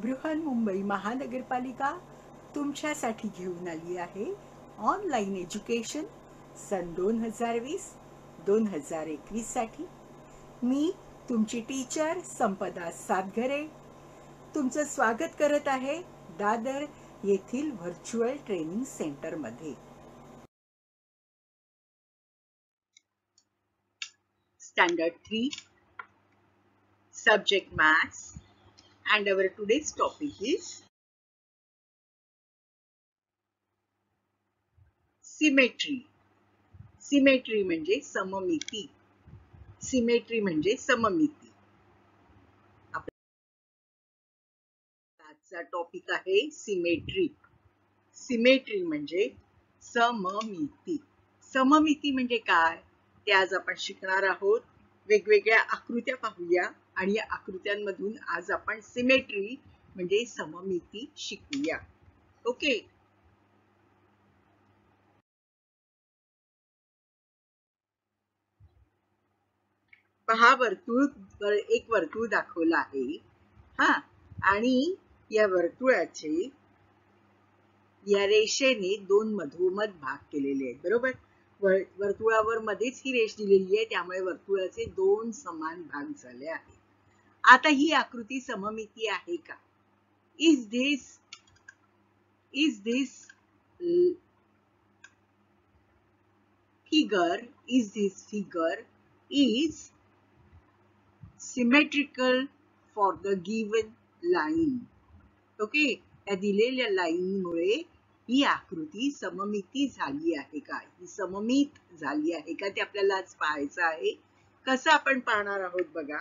बृहन्मुंबई महानगरपालिका तुमच्यासाठी घेऊन आली आहे ऑनलाईन एज्युकेशन सन 2020-2021 साठी. मी तुमची टीचर संपदा सातघरे तुमचं स्वागत करत आहे दादर येथील व्हर्च्युअल ट्रेनिंग सेंटरमध्ये. Standard 3, Subject Maths, and our today's topic is Symmetry. Symmetry म्हणजे सममिती. Symmetry म्हणजे सममिती. आजचा टॉपिक आहे सिमेट्री. सिमेट्री म्हणजे सममिती. सममिती म्हणजे काय ते आज आपण शिकणार आहोत. वेगवेगळ्या आकृत्या पाहूया आणि या आकृत्यांमधून आज आपण सिमेट्री म्हणजे सममिती शिकूया. ओके. पहा, एक वर्तुळ दाखवलं आहे हा, आणि या वर्तुळाचे या रेषेने दोन मधोमध भाग केलेले आहेत. बरोबर. वर्तुळावर मध्येच ही रेष दिलेली आहे, त्यामुळे वर्तुळाचे दोन समान भाग झाले आहेत. आता ही आकृती सममिती आहे का? Is this figure is symmetrical for the given line. Okay. या दिलेल्या लाईनमुळे ही आकृती सममिती झाली आहे का, ही सममित झाली आहे का ते आपल्याला आज पाहायचं आहे. कसं आपण पाहणार आहोत बघा.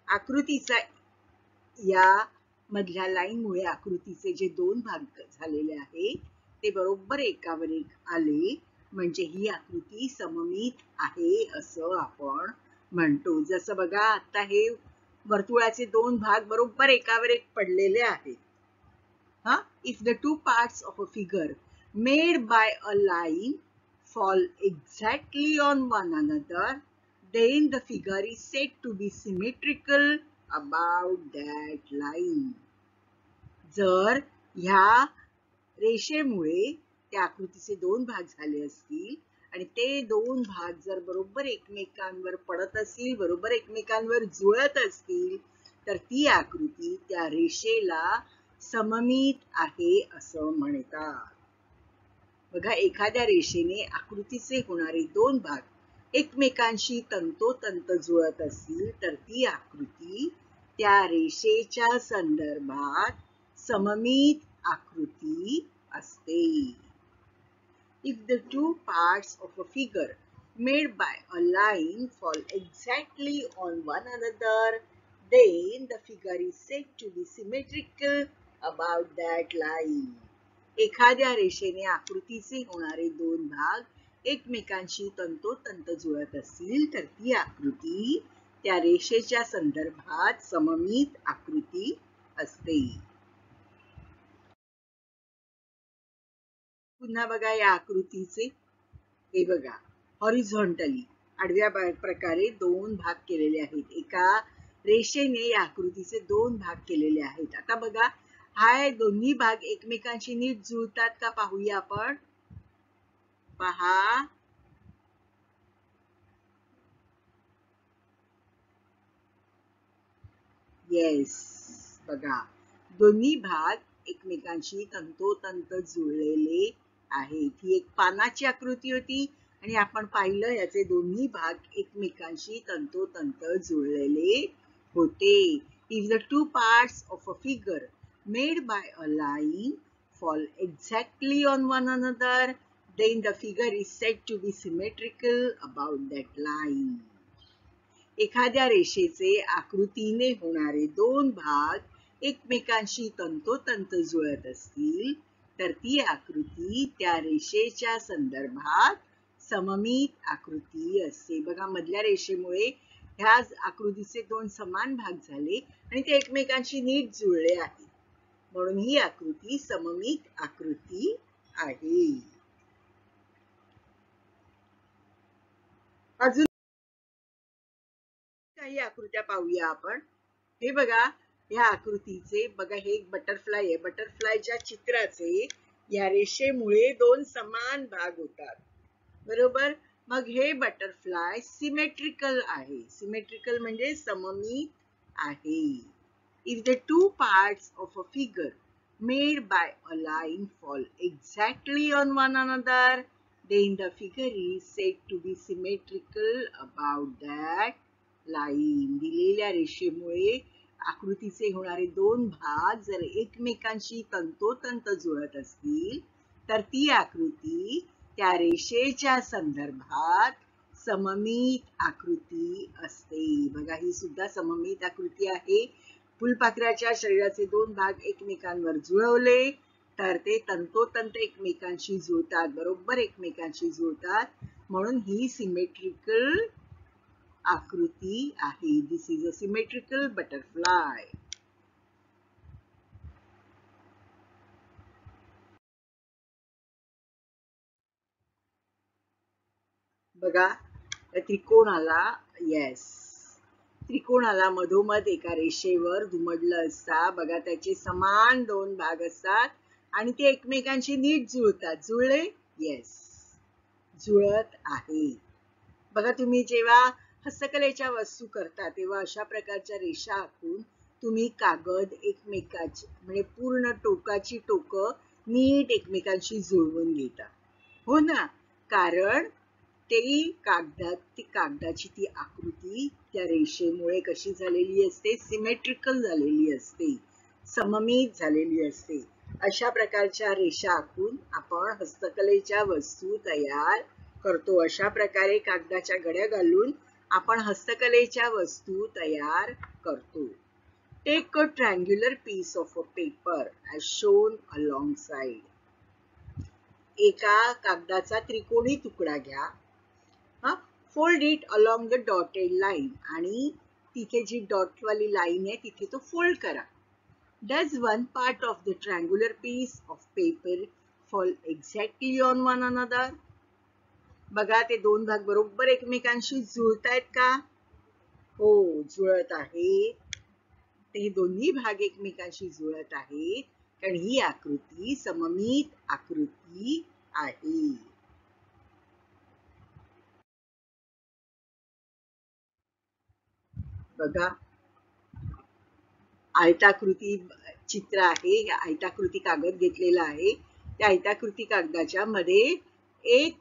आकृतीचा या मधल्या लाईनमुळे आकृतीचे जे दोन भाग झालेले आहे ते बरोबर एकावर एक आले म्हणजे ही आकृती सममित आहे असं आपण म्हणतो. जसं बघा, आता हे वर्तुळाचे दोन भाग बरोबर एकावर एक पडलेले आहेत. If the two parts of a figure made by a line fall exactly on one another, then the figure is said to be symmetrical about that line. जर ह्या रेषेमुळे त्या आकृतीचे दोन भाग झाले असतील आणि ते दोन भाग जर बरोबर एकमेकांवर पडत असतील, बरोबर एकमेकांवर जुळत असतील, तर ती आकृती त्या रेषेला सममित आहे असं म्हणतात. बघा, एखाद्या रेषेने आकृतीचे होणारे दोन भाग एकमेकांशी तंतोतंत जुळत असतील तर ती आकृती त्या रेषेच्या संदर्भात सममित आकृती असते. If the two parts of a figure made by a line fall exactly on one another, then the figure is said to be symmetrical about that line. एखाद्या रेषेने आकृतीचे होणारे दोन भाग एकमेकांशी तंतोतंत जुळत असतील तर ती आकृती त्या रेषेच्या संदर्भात सममित आकृती असते. पुन्हा बघा या आकृतीचे, हे बघा, हॉरिझॉन्टली आडव्या प्रकारे दोन भाग केलेले आहेत. एका रेषेने या आकृतीचे दोन भाग केलेले आहेत. आता बघा, हा दोन्ही भाग एकमेकांशी नीट जुळतात का पाहूया आपण. पहा, येस, बघा, दोन्ही भाग एकमेकांशी तंतोतंत जुळलेले आहेत. ही एक पानाची आकृती होती आणि आपण पाहिलं याचे दोन्ही भाग एकमेकांशी तंतोतंत जुळलेले होते. If the two parts of a figure made by a line fall exactly on one another, then the figure is said to be symmetrical about that line. एखाद्या रेषेचे आकृतीने होणारे दोन भाग एकमेकांशी तंतोतंत जुळत असतील तर ती आकृती त्या रेषेच्या संदर्भात सममित आकृती असते. बघा, मधल्या रेषेमुळे ह्या आकृतीचे दोन समान भाग झाले आणि ते एकमेकांशी नीट जुळले आहेत, म्हणून ही आकृती सममित आकृती आहे. अजून काही आकृत्या पाहूया आपण. हे बघा, या आकृतीचे बघा, हे एक बटरफ्लाय आहे. बटरफ्लायच्या चित्राचे या रेषेमुळे दोन समान भाग होतात, बरोबर. मग हे बटरफ्लाय सिमेट्रिकल आहे. सिमेट्रिकल म्हणजे सममित आहे. If the two parts of a figure made by a line fall exactly on one another, then the figure is said to be symmetrical about that line. दिलेल्या रेषेमुळे आकृतीचे होणारे दोन भाग जर एकमेकांशी तंतोतंत जुळत असतील तर ती आकृती त्या रेषेच्या संदर्भात सममित आकृती असते. बघा, ही सुद्धा सममित आकृती आहे. फुलपाखराच्या शरीराचे दोन भाग एकमेकांवर जुळवले तर ते तंतोतंत एकमेकांशी जुळतात, बरोबर एकमेकांशी जुळतात, म्हणून ही सिमेट्रिकल आकृती आहे. This is a symmetrical butterfly. बघा, त्रिकोणाला, येस, त्रिकोणाला मधोमध एका रेषेवर दुमडलं असता बघा, त्याचे समान दोन भाग असतात आणि ते एकमेकांशी नीट जुळतात. जुळले? येस, जुळत आहे. बघा, तुम्ही जेव्हा हस्तकलेच्या वस्तू करता तेव्हा अशा प्रकारच्या रेषा आखून तुम्ही कागद एकमेकाची म्हणजे पूर्ण टोकाची टोकं नीट एकमेकांशी जुळवून घेता, हो ना. कारण कागदाची ती आकृती त्या रेषेमुळे कशी झालेली असते, सिमेट्रिकल झालेली असते, सममित झालेली असते. अशा प्रकारच्या रेषा आखून आपण हस्तकलेच्या वस्तू तयार करतो. अशा प्रकारे कागदाच्या घड्या घालून आपण हस्तकलेच्या वस्तू तयार करतो. Take a triangular piece of a paper as shown alongside. एका कागदाचा त्रिकोणी तुकडा घ्या. Fold it along the dotted line आणि तिथे जी डॉटवाली लाईन आहे तिथे तो फोल्ड करा. Does one part of the triangular piece of paper fall exactly on one another? बघा, ते दोन भाग बरोबर एकमेकांशी जुळतायत का? हो, जुळत आहेत. ते दोन्ही भाग एकमेकांशी जुळत आहेत कारण ही आकृती सममित आकृती आहे. बघा, आयताकृती चित्र आहे. आयताकृती कागद घेतलेला आहे. त्या आयताकृती कागदाच्या मध्ये एक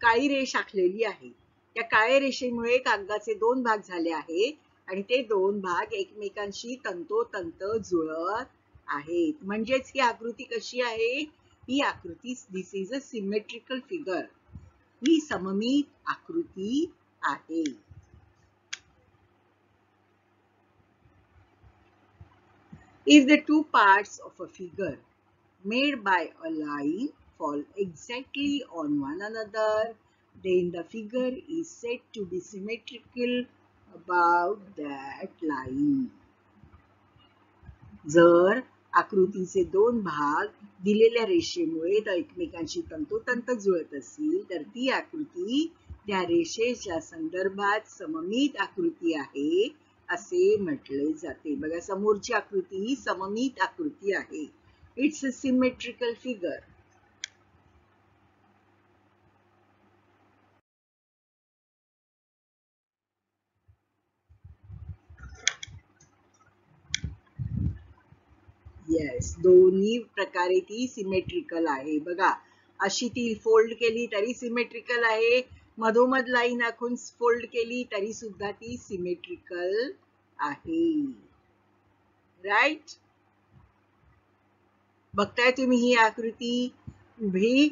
काळी रेष आखलेली आहे. त्या काळ्या रेषेमुळे कागदाचे दोन भाग झाले आहेत आणि ते दोन भाग एकमेकांशी तंतोतंत जुळत आहेत. म्हणजेच ही आकृती कशी आहे? ही आकृती, दिस इज अ सिमेट्रिकल फिगर. ही सममित आकृती आहे. If the two parts of a figure made by a line fall exactly on one another, then the figure is said to be symmetrical about that line. जर आकृतीचे दोन भाग दिलेल्या रेषेमुळे एकमेकांशी तंतोतंत जुळत असतील तर ती आकृती त्या रेषेच्या संदर्भात सममित आकृती आहे असे म्हटले जाते. बघा, समोरची आकृती ही सममित आकृती आहे. It's a symmetrical figure. Yes, दोन्ही प्रकारे ती सिमेट्रिकल आहे. बघा, अशी ती फोल्ड केली तरी सिमेट्रिकल आहे, मधोमध लाईन आखून फोल्ड केली तरी सुद्धा ती सिमेट्रिकल आहे. राईट? बघताय तुम्ही ही आकृती उभी.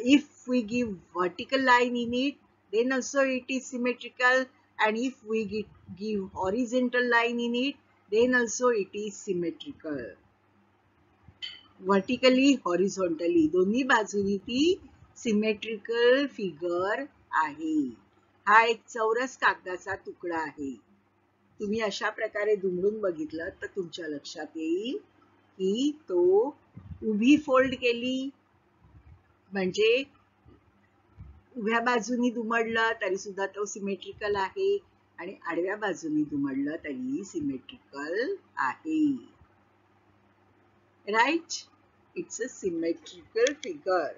If we give vertical line in it then also it is symmetrical, and if we give horizontal line in it then also it is symmetrical. Vertically, horizontally दोन्ही बाजूनी ती सिमेट्रिकल फिगर आहे. हा एक चौरस कागदाचा तुकडा आहे. तुम्ही अशा प्रकारे दुमडून बघितलं तर तुमच्या लक्षात येईल की तो उभी फोल्ड केली म्हणजे उभ्या बाजूनी दुमडलं तरी सुद्धा तो सिमेट्रिकल आहे. आणि आडव्या बाजूने दुमडलं तरी सिमेट्रिकल आहे. Right? It's a symmetrical figure.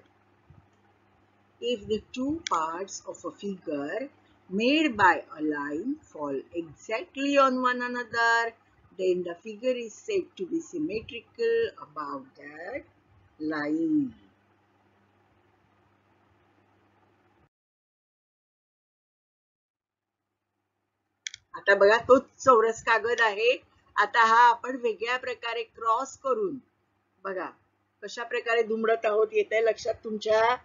If the two parts of a figure made by a line fall exactly on one another, then the figure is said to be symmetrical about that line. आता बघा तोच चौरस कागद आहे. आता हा आपण वेगळ्या प्रकारे क्रॉस करून बघा कशा प्रकारे दुमडत आहोत येते लक्षात तुमच्या.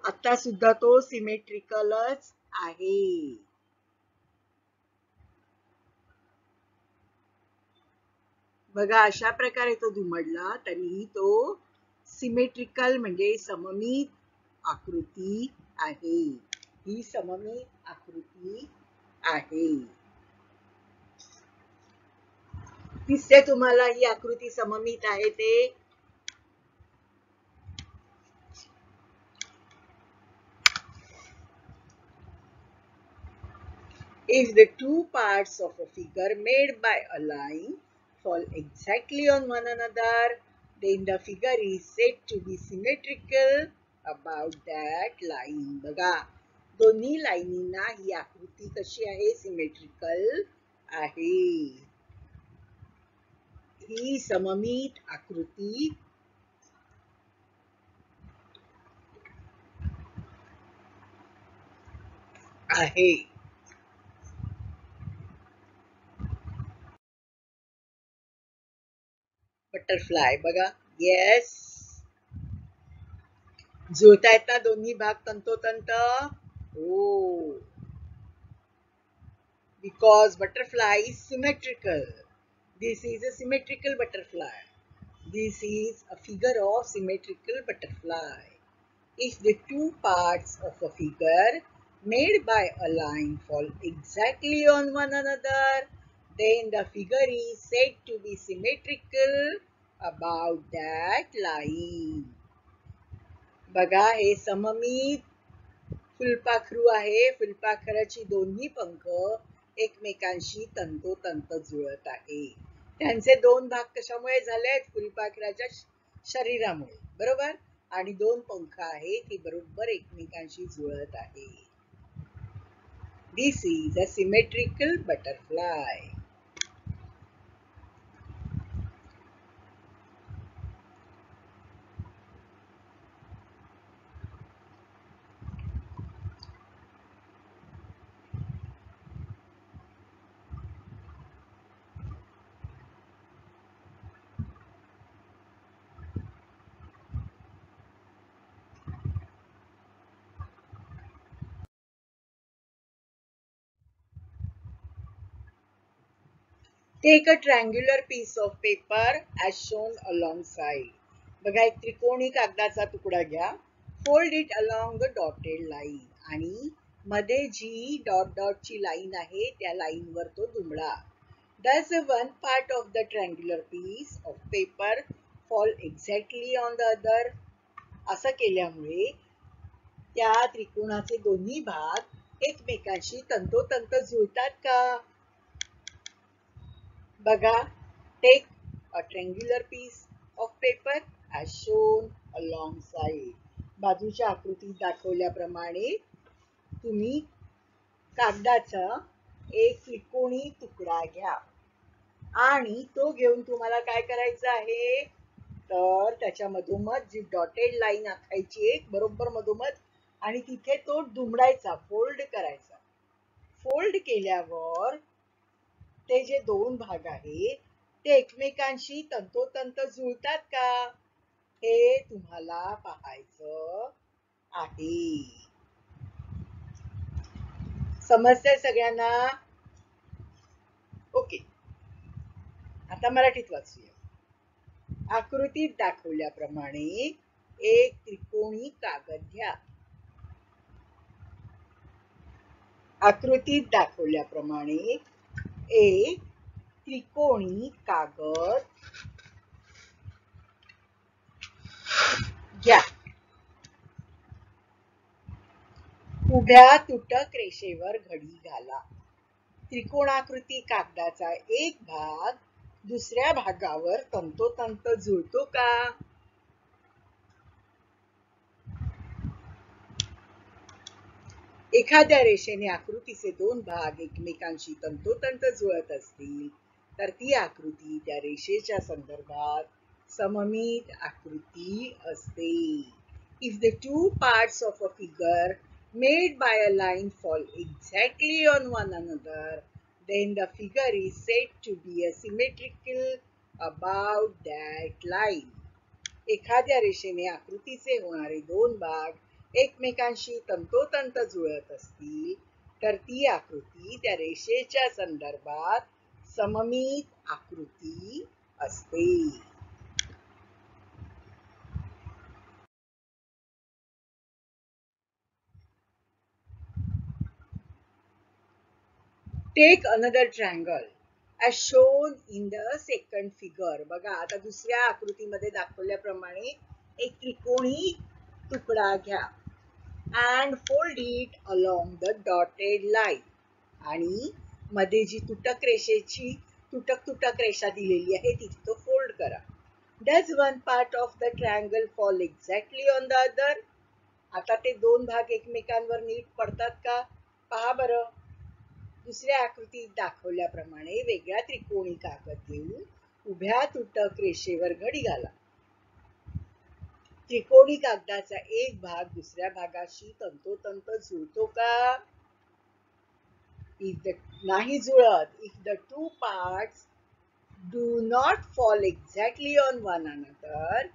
आता सुद्धा तो सिमेट्रिकलच आहे. बघा अशा प्रकारे तो दुमडला तरीही तो सिमेट्रिकल म्हणजे सममित आकृती आहे. ही सममित आकृती आहे. दिसते तुम्हाला ही आकृती सममित आहे ते. If the two parts of a figure made by a line fall exactly on one another, then the figure is said to be symmetrical about that line. बघा दोन्ही लाईनींना ही आकृती कशी आहे सिमेट्रिकल आहे. ही सममित आकृती आहे. बटरफ्लाय बघा. येस जुळतायत ना दोन्ही भाग तंतोतंत. हो, because butterfly is symmetrical. This is a symmetrical butterfly. This is a figure of symmetrical butterfly. If the two parts of a figure made by a line fall exactly on one another, then the figure is said to be symmetrical about that line. बघा हे सममित फुलपाखरू आहे. फुलपाखराची दोन्ही पंख एकमेकांशी तंतोतंत जुळत आहे. त्यांचे दोन भाग कशामुळे झालेत फुलपाखराच्या शरीरामुळे बरोबर. आणि दोन पंख आहेत ती बरोबर एकमेकांशी जुळत आहे. This is a symmetrical butterfly. Take a triangular piece of paper as shown alongside. बघा एक त्रिकोणी कागदाचा तुकडा घ्या. Fold it along the dotted line आणि मध्ये जी डॉट डॉट ची लाईन आहे त्या लाईन वर तो दुमडा. Does one part of the triangular piece of paper fall exactly on the other? असं केल्यामुळे त्या त्रिकोणाचे दोन्ही भाग एकमेकांशी तंतोतंत जुळतात का? बघा, take a triangular piece of paper as shown alongside. बाजूच्या आकृतीत दाखवल्याप्रमाणे तुम्ही कागदाचा एक त्रिकोणी तुकडा घ्या आणि तो घेऊन तुम्हाला काय करायचं आहे तर त्याच्या मधोमध जी डॉटेड लाईन आखायची एक बरोबर मधोमध आणि तिथे तो दुमडायचा फोल्ड करायचा. फोल्ड केल्यावर ते जे दोन भाग आहेत ते एकमेकांशी तंतोतंत जुळतात का हे तुम्हाला पाहायचं आहे. समजतंय सगळ्यांना? ओके, आता मराठीत वाचूया. आकृतीत दाखवल्याप्रमाणे एक त्रिकोणी कागद घ्या. आकृतीत दाखवल्याप्रमाणे एक त्रिकोणी कागद घ्या. उभ्या तुटक रेषेवर घडी घाला. त्रिकोणाकृती कागदाचा एक भाग दुसऱ्या भागावर तंतोतंत जुळतो का? एखाद्या रेषेने आकृतीचे दोन भाग एकमेकांशी तंतोतंत जुळत असतील तर ती आकृती त्या रेषेच्या संदर्भात सममित आकृती असते. If the two parts of a figure made by a line fall exactly on one another, then the figure is said to be a symmetrical about that line. एखाद्या रेषेने आकृतीचे होणारे दोन भाग एकमेकांशी तंतोतंत जुळत असतील तर ती आकृती त्या रेषेच्या संदर्भात सममित आकृती असते. Take another triangle as shown in the second figure. बघा आता दुसऱ्या आकृतीमध्ये दाखवल्याप्रमाणे एक त्रिकोणी तुकडा घ्या and fold it along the dotted line. आणि मध्ये जी तुटक रेषा दिलेली आहे तिथे तो फोल्ड करा. Does one part of the triangle fall exactly on the other? आता ते दोन भाग एकमेकांवर नीट पडतात का? पहा बरं. दुसऱ्या आकृतीत दाखवल्याप्रमाणे वेगळा त्रिकोणी कागद घेऊन उभ्या तुटक रेषेवर घडी घाला. त्रिकोणी कागदाचा एक भाग दुसऱ्या भागाशी तंतोतंत जुळतो का? नाही जुळत. If the two parts do not fall exactly on one another,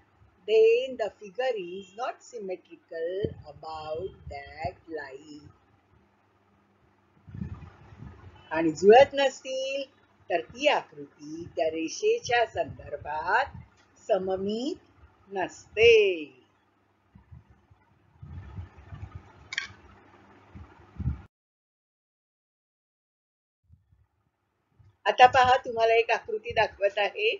then the figure is not symmetrical about that line. आणि जुळत नसतील तर ती आकृती त्या रेषेच्या संदर्भात सममित नसते. आता पहा तुम्हाला एक आकृती दाखवत आहे.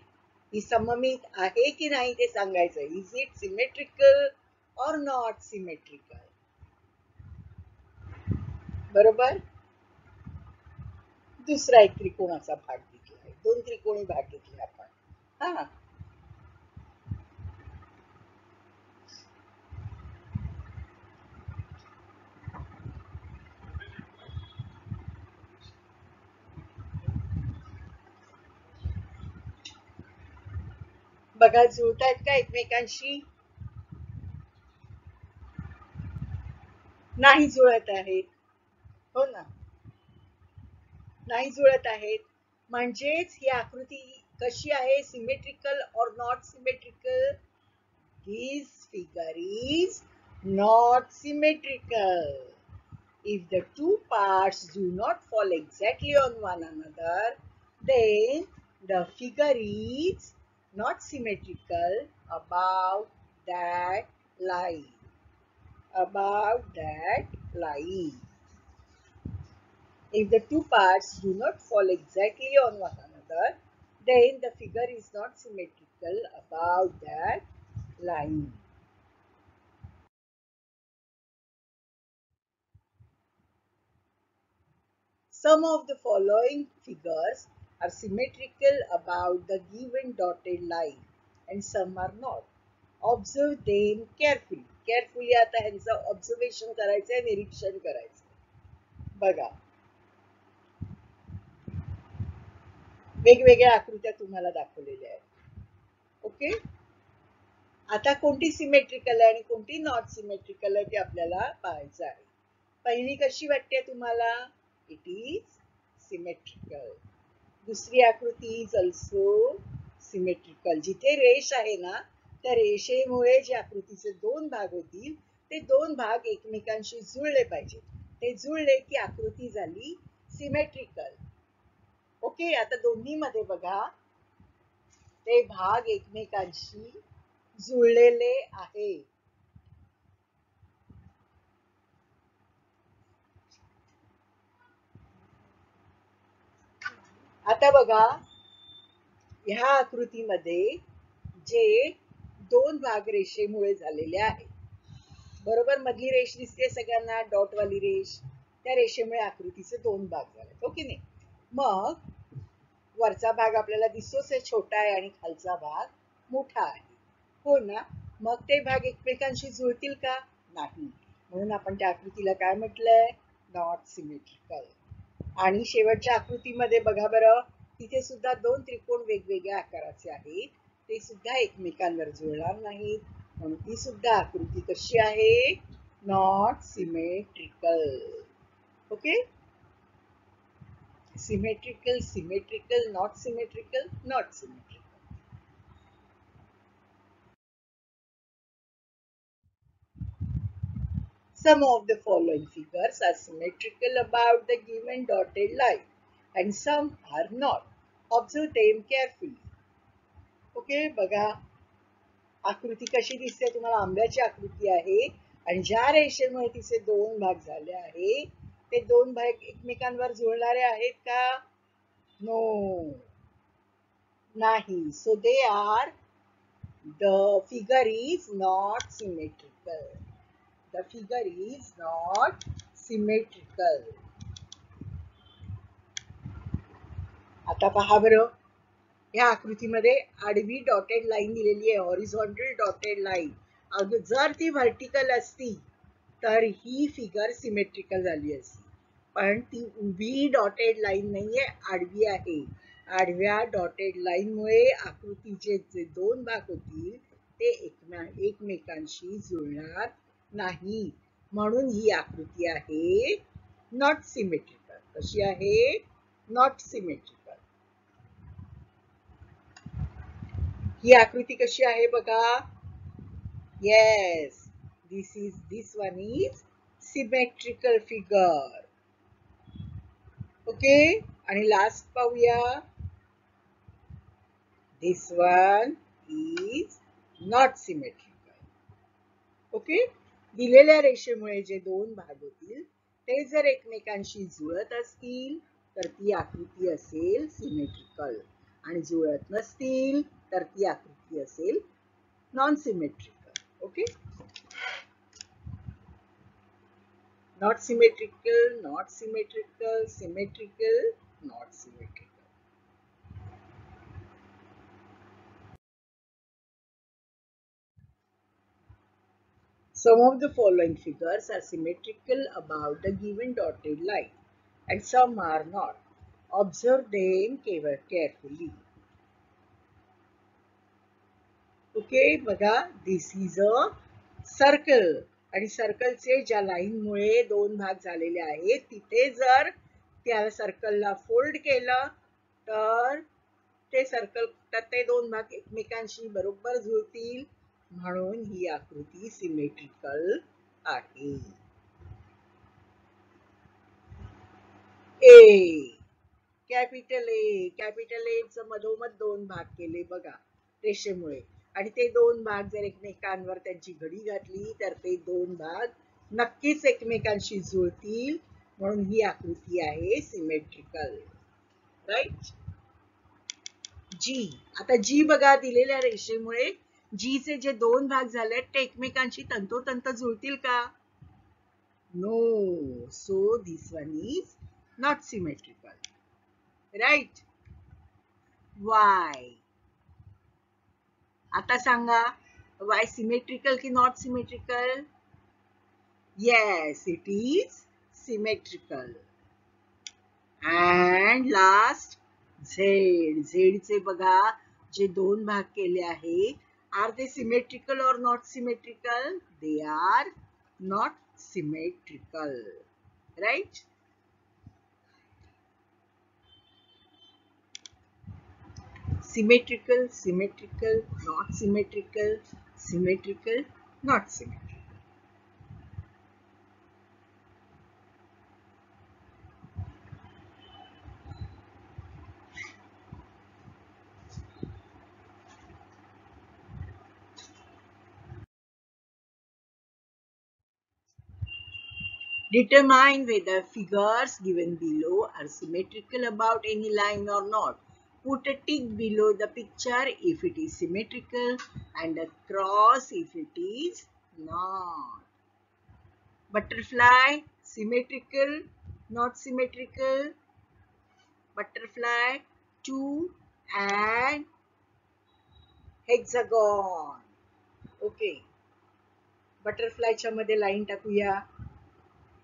ही सममित आहे की नाही ते सांगायचं. इज इट सिमेट्रिकल और नॉट सिमेट्रिकल? बरोबर. दुसरा एक त्रिकोणाचा भाग घेतला, दोन त्रिकोणी भाग घेतले आपण. हा, बघा जुळतायत का एकमेकांशी? नाही जुळत आहेत. हो ना, नाही जुळत आहेत. म्हणजेच ही आकृती कशी आहे? सिमेट्रिकल और not symmetrical? This figure is not symmetrical. If the two parts do not fall exactly on one another, then the figure is not symmetrical about that line. About that line. If the two parts do not fall exactly on one another, then the figure is not symmetrical about that line. Some of the following figures are symmetrical about the given dotted line and some are not. Observe them carefully. Carefully आता ह्यांचं observation करायचंय, निरीक्षण करायचंय. बघा, वेगवेगळ्या आकृत्या तुम्हाला दाखवलेल्या आहेत. ओके, आता कोणती सिमेट्रिकल आहे आणि कोणती नॉट सिमेट्रिकल आहे ते आपल्याला पाहायचं आहे. पहिली कशी वाटते तुम्हाला? It is symmetrical. दुसरी आकृती इज ऑल्सो सिमेट्रिकल. जिथे रेष आहे ना त्या रेषेमुळे जे आकृतीचे दोन भाग होतील ते दोन भाग एकमेकांशी जुळले पाहिजे. ते जुळले की आकृती झाली सिमेट्रिकल. ओके, आता दोन्ही मध्ये बघा ते भाग एकमेकांशी जुळलेले आहे. आता बघा ह्या आकृतीमध्ये जे दोन भाग रेषेमुळे झालेले आहेत. बरोबर, मधली रेष दिसते सगळ्यांना, डॉट वाली रेष. त्या रेषेमुळे आकृतीचे दोन भाग झाले. हो की नाही? मग वरचा भाग आपल्याला दिसतोच आहे छोटा आहे आणि खालचा भाग मोठा आहे. हो ना? मग ते भाग एकमेकांशी जुळतील का? नाही. म्हणून आपण त्या आकृतीला काय म्हटलंय? Not symmetrical. आणि शेवटच्या आकृतीमध्ये बघा बरं, तिथे सुद्धा दोन त्रिकोण वेगवेगळ्या आकाराचे आहेत, ते सुद्धा एकमेकांवर जुळणार नाहीत. म्हणून ती सुद्धा आकृती कशी आहे? Not symmetrical. Okay? Symmetrical, symmetrical, not symmetrical, not symmetrical. Some of the following figures are symmetrical about the given dotted line and some are not. Observe them carefully. Okay, बघा आकृती कशी दिसते तुम्हाला? आंब्याची आकृती आहे आणि ज्या रेषेमुळे तिचे दोन भाग झाले आहे ते दोन भाग एकमेकांवर जुळणारे आहेत का? नो, नाही. So they are, the figure is not symmetrical. The figure is not symmetrical. आता पहा बरं, या आकृतीमध्ये आडवी डॉटेड लाईन दिलेली आहे, हॉरिझॉन्टल डॉटेड लाईन. जर ती व्हर्टिकल असती तर ही फिगर सिमेट्रिकल झाली असती, पण ती उभी डॉटेड लाईन नाहीये, आडवी आहे. आडव्या डॉटेड लाईन मुळे आकृतीचे जे दोन भाग होतील ते एकमेकांशी जुळणार नाही. म्हणून ही आकृती आहे नॉट सिमेट्रिकल. कशी आहे? Not symmetrical. ही आकृती कशी आहे बघा? Yes, this one is symmetrical figure. Okay, आणि लास्ट पाहूया. This one is not symmetrical. Okay, दिलेल्या रेषेमुळे जे दोन भाग होतील ते जर एकमेकांशी जुळत असतील तर ती आकृती असेल सिमेट्रिकल, आणि जुळत नसतील तर ती आकृती असेल non symmetrical. Okay, not symmetrical, not symmetrical, symmetrical, not symmetrical. Some of the following figures are symmetrical about the given dotted line and some are not. Observe them carefully. Okay, बघा, this is a circle, आणि सर्कलचे ज्या line मुळे दोन भाग झालेले आहेत तिथे जर त्या सर्कलला फोल्ड केलं तर ते सर्कल, तर ते दोन भाग एकमेकांशी बरोबर जुळतील. म्हणून ही आकृती सिमेट्रिकल आहे. ए, कॅपिटल ए, कॅपिटल ए च मधोमध दोन भाग केले बघा रेषेमुळे, आणि ते दोन भाग जर एकमेकांवर त्यांची घडी घातली तर ते दोन भाग नक्कीच एकमेकांशी जुळतील. म्हणून ही आकृती आहे सिमेट्रिकल. राईट? जी, आता जी बघा, दिलेल्या रेषेमुळे जी चे जे दोन भाग झाले ते एकमेकांशी तंतोतंत जुळतील का? No. So this one is not symmetrical. Right? Why? आता सांगा, वाय सिमेट्रिकल की not symmetrical? Yes, it is symmetrical. And last Z. Z चे बघा जे दोन भाग केले आहे, आर दे सिमेट्रिकल और not symmetrical? They are not symmetrical. Right? Symmetrical, symmetrical, not symmetrical, symmetrical, not symmetrical. Determine whether figures given below are symmetrical about any line or not. Put a tick below the picture if it is symmetrical and a cross if it is not. Butterfly, symmetrical, not symmetrical? butterfly, 2 and hexagon. Okay, बटरफ्लायच्या मध्ये line टाकूया.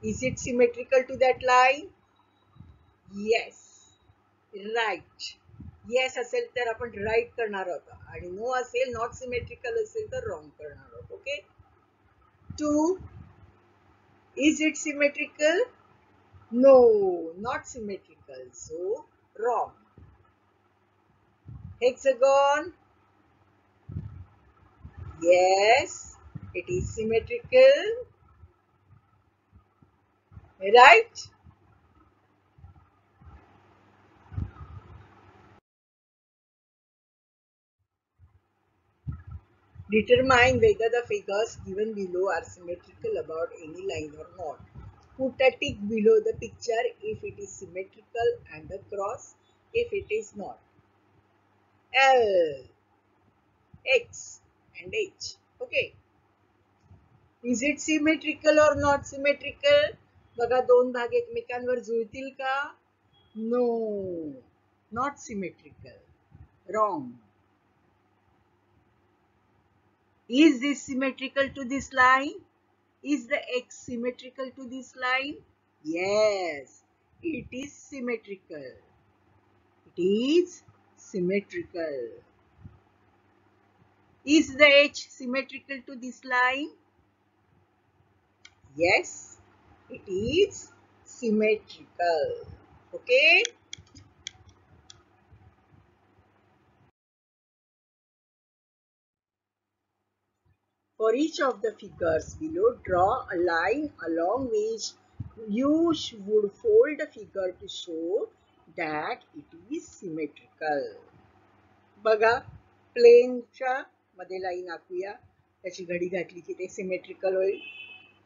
Is it symmetrical to that line? Yes, right. Yes असेल तर आपण right करणार आहोत आणि no असेल, नॉट सिमेट्रिकल असेल तर रॉंग करणार आहोत. Okay, 2, is it symmetrical? No, not symmetrical, so wrong. Hexagon, yes, it is symmetrical, right? Determine whether the figures given below are symmetrical about any line or not. Put a tick below the picture if it is symmetrical and the cross if it is not. L, X and H. Okay. Is it symmetrical or not symmetrical? बघा दोन भाग एकमेकांवर जुळतील का? No, not symmetrical. Wrong. Is this symmetrical to this line? Is the X symmetrical to this line? Yes, it is symmetrical. It is symmetrical. Is the H symmetrical to this line? Yes, it is symmetrical. Okay. For each of the figures below, draw a line along which you would fold the figure to show that it is symmetrical. बघा, प्लेनच्या मध्ये line आखूया. त्याची घडी घातली की ते symmetrical होईल.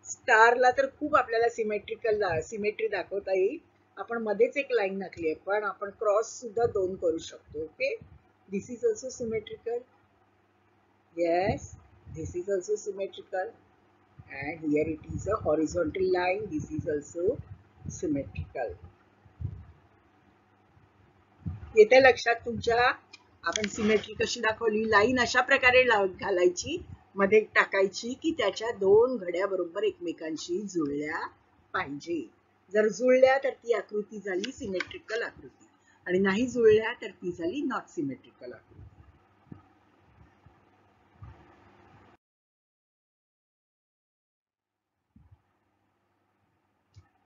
स्टारला तर खूप आपल्याला सिमेट्री दाखवता येईल. आपण मध्येच एक लाईन आखली आहे, पण आपण क्रॉस सुद्धा दोन करू शकतो. Okay, this is also symmetrical. Yes, this is also symmetrical, and here it is a horizontal line. This is also symmetrical. येत्या लक्षात तुमच्या आपण सिमेट्री कशी दाखवली. लाईन अशा प्रकारे घालायची, मध्ये टाकायची की त्याच्या दोन घड्या बरोबर एकमेकांशी जुळल्या पाहिजे. जर जुळल्या तर ती आकृती झाली सिमेट्रिकल आकृती, आणि नाही जुळल्या तर ती झाली नॉट सिमेट्रिकल आकृती.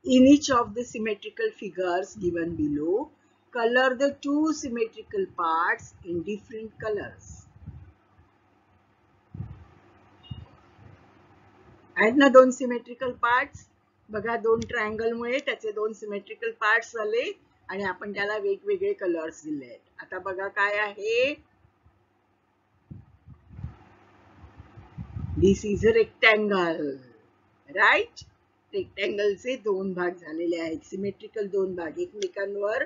In each of the symmetrical figures given below, color the two symmetrical parts in different colors. आहेत ना दोन सिमेट्रिकल पार्ट्स. बघा, दोन ट्रायंगल मुळे त्याचे दोन सिमेट्रिकल पार्ट्स झाले आणि आपण त्याला वेगवेगळे कलर्स दिले आहेत. आता बघा काय आहे. This is a rectangle, right. रेक्टँगलचे दोन भाग झालेले आहेत. सिमेट्रिकल दोन भाग एकमेकांवर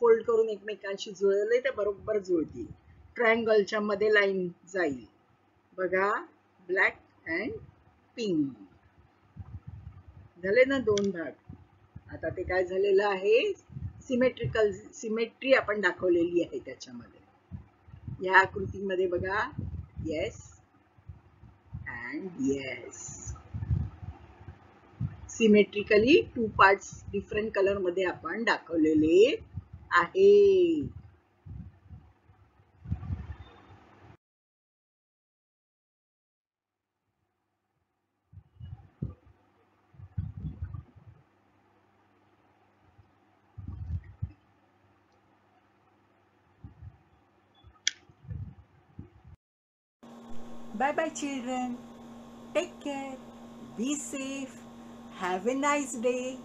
फोल्ड करून एकमेकांशी जुळले तर बरोबर जुळतील. ट्रायंगलच्या मध्ये लाईन जाईल. बघा, ब्लॅक अँड पिंक झाले ना दोन भाग. आता ते काय झालेलं आहे, सिमेट्रिकल सिमेट्री आपण दाखवलेली आहे त्याच्यामध्ये. या आकृतीमध्ये बघा, yes and yes. Symmetrically two parts different colour मध्ये आपण दाखवलेले आहे. Bye bye children. Take care. Be safe. Have a nice day.